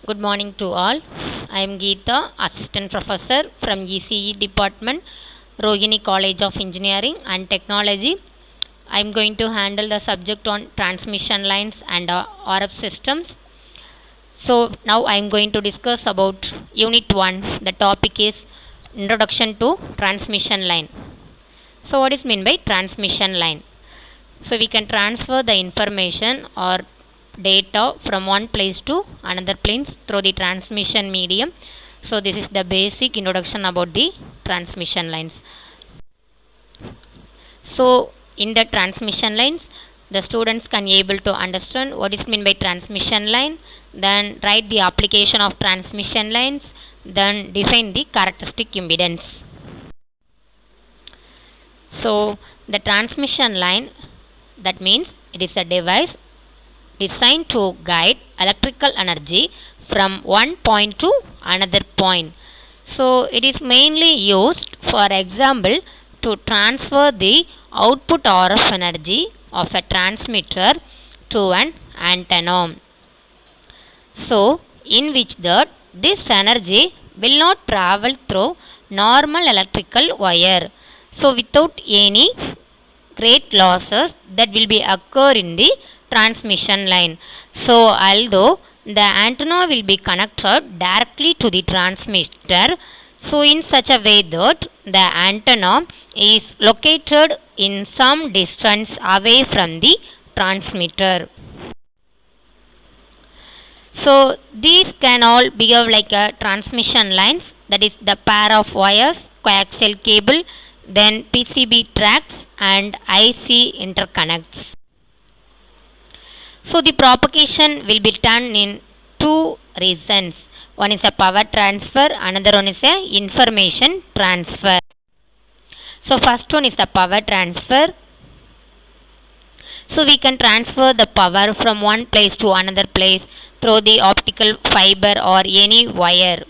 Good morning to all. I am Geeta, Assistant Professor from ECE Department, Rohini College of Engineering and Technology. I am going to handle the subject on transmission lines and RF systems. So now I am going to discuss about Unit 1. The topic is Introduction to Transmission Line. So what is meant by transmission line? So we can transfer the information or data from one place to another place through the transmission medium. So this is the basic introduction about the transmission lines. So in the transmission lines, the students can able to understand what is meant by transmission line, then write the application of transmission lines, then define the characteristic impedance. So the transmission line, that means it is a device designed to guide electrical energy from one point to another point. So it is mainly used, for example, to transfer the output RF energy of a transmitter to an antenna. So in which this energy will not travel through normal electrical wire. So without any great losses that will be occur in the transmission line. So although the antenna will be connected directly to the transmitter, so in such a way that the antenna is located in some distance away from the transmitter. So these can all behave like a transmission lines, that is the pair of wires, coaxial cable, then PCB tracks and IC interconnects. So the propagation will be done in two reasons. One is a power transfer, another one is a information transfer. So first one is the power transfer. So we can transfer the power from one place to another place through the optical fiber or any wire.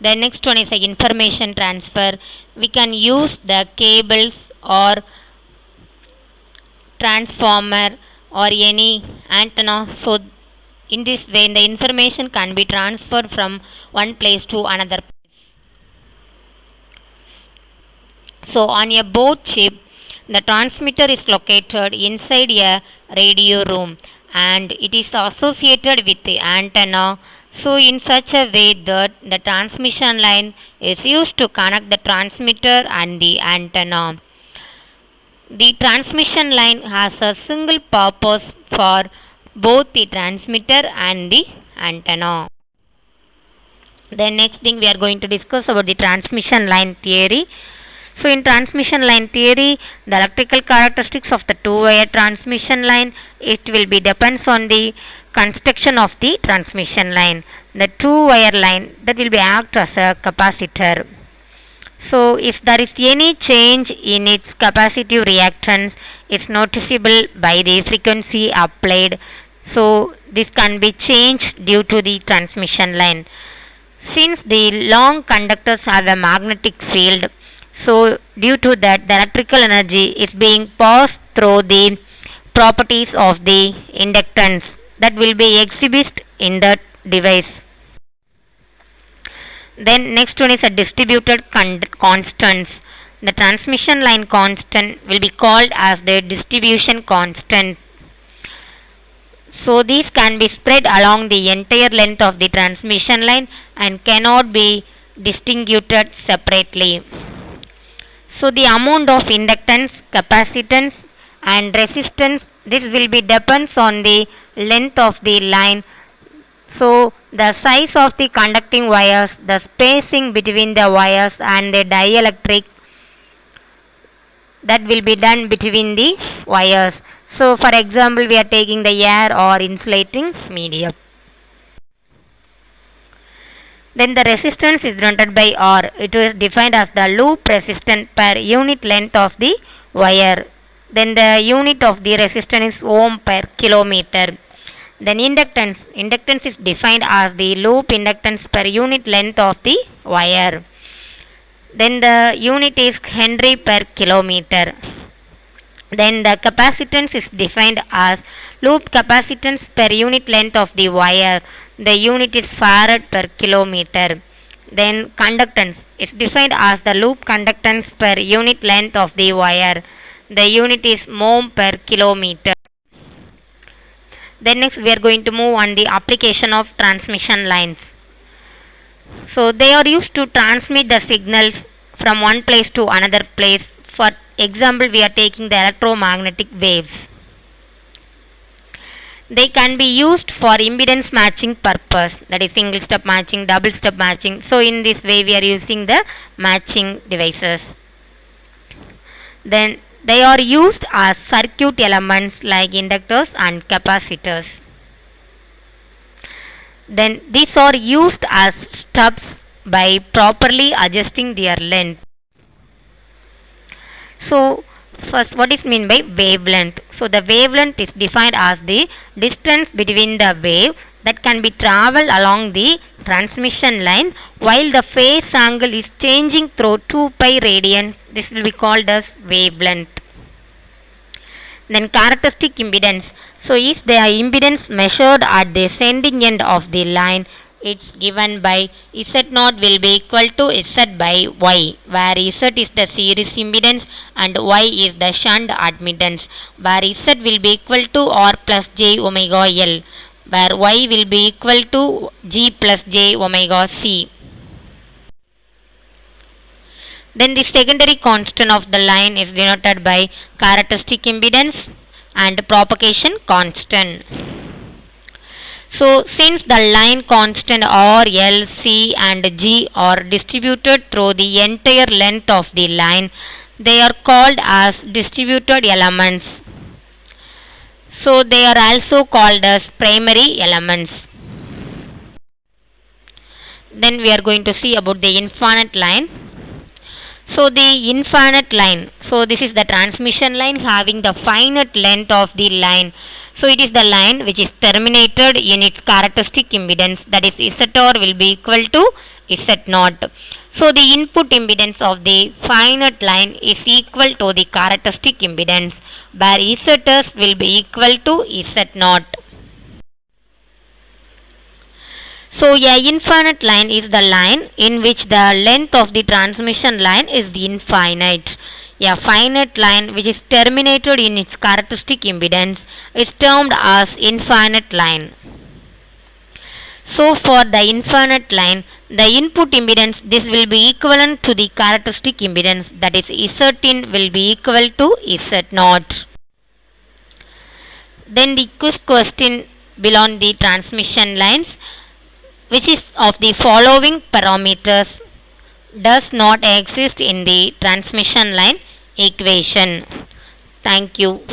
The next one is the information transfer. We can use the cables or transformer or any antenna. So in this way the information can be transferred from one place to another place. So on a board chip, the transmitter is located inside a radio room and it is associated with the antenna. So in such a way that the transmission line is used to connect the transmitter and the antenna. The transmission line has a single purpose for both the transmitter and the antenna. The next thing we are going to discuss about the transmission line theory. So in transmission line theory, the electrical characteristics of the two-wire transmission line, it will be depends on the construction of the transmission line. The two-wire line that will be act as a capacitor. So if there is any change in its capacitive reactance, it's noticeable by the frequency applied. So this can be changed due to the transmission line. Since the long conductors have a magnetic field, so due to that the electrical energy is being passed through the properties of the inductance that will be exhibited in the device. Then next one is a distributed constants. The transmission line constant will be called as the distribution constant. So these can be spread along the entire length of the transmission line and cannot be distinguished separately. So the amount of inductance, capacitance and resistance, this will be depends on the length of the line. So the size of the conducting wires, the spacing between the wires and the dielectric that will be done between the wires. So for example, we are taking the air or insulating medium. Then the resistance is denoted by R. It is defined as the loop resistance per unit length of the wire. Then the unit of the resistance is ohm per kilometer. Then inductance is defined as the loop inductance per unit length of the wire. Then the unit is Henry per kilometer. Then the capacitance is defined as loop capacitance per unit length of the wire. The unit is farad per kilometer. Then conductance is defined as the loop conductance per unit length of the wire. The unit is mho per kilometer. Then next we are going to move on the application of transmission lines. So they are used to transmit the signals from one place to another place. For example, we are taking the electromagnetic waves. They can be used for impedance matching purpose, that is single step matching, double step matching. So in this way we are using the matching devices. Then they are used as circuit elements like inductors and capacitors. Then these are used as stubs by properly adjusting their length. So first, what is meant by wavelength? So the wavelength is defined as the distance between the wave that can be traveled along the transmission line while the phase angle is changing through 2 pi radians. This will be called as wavelength. Then characteristic impedance. So is the impedance measured at the sending end of the line? It's given by Z0 will be equal to Z by Y, where Z is the series impedance and Y is the shunt admittance, where Z will be equal to R plus J omega L, where Y will be equal to G plus J omega C. Then the secondary constant of the line is denoted by characteristic impedance and propagation constant. So since the line constant R, L, C and G are distributed through the entire length of the line, they are called as distributed elements. So they are also called as primary elements. Then we are going to see about the infinite line. So the infinite line, so this is the transmission line having the finite length of the line. So it is the line which is terminated in its characteristic impedance, that is ZR will be equal to Z0. So the input impedance of the finite line is equal to the characteristic impedance, where ZS will be equal to Z0. So a infinite line is the line in which the length of the transmission line is infinite. A finite line which is terminated in its characteristic impedance is termed as infinite line. So for the infinite line, the input impedance this will be equivalent to the characteristic impedance, that is Z will be equal to Z0. Then the quiz question below the transmission lines, which is of the following parameters does not exist in the transmission line equation. Thank you.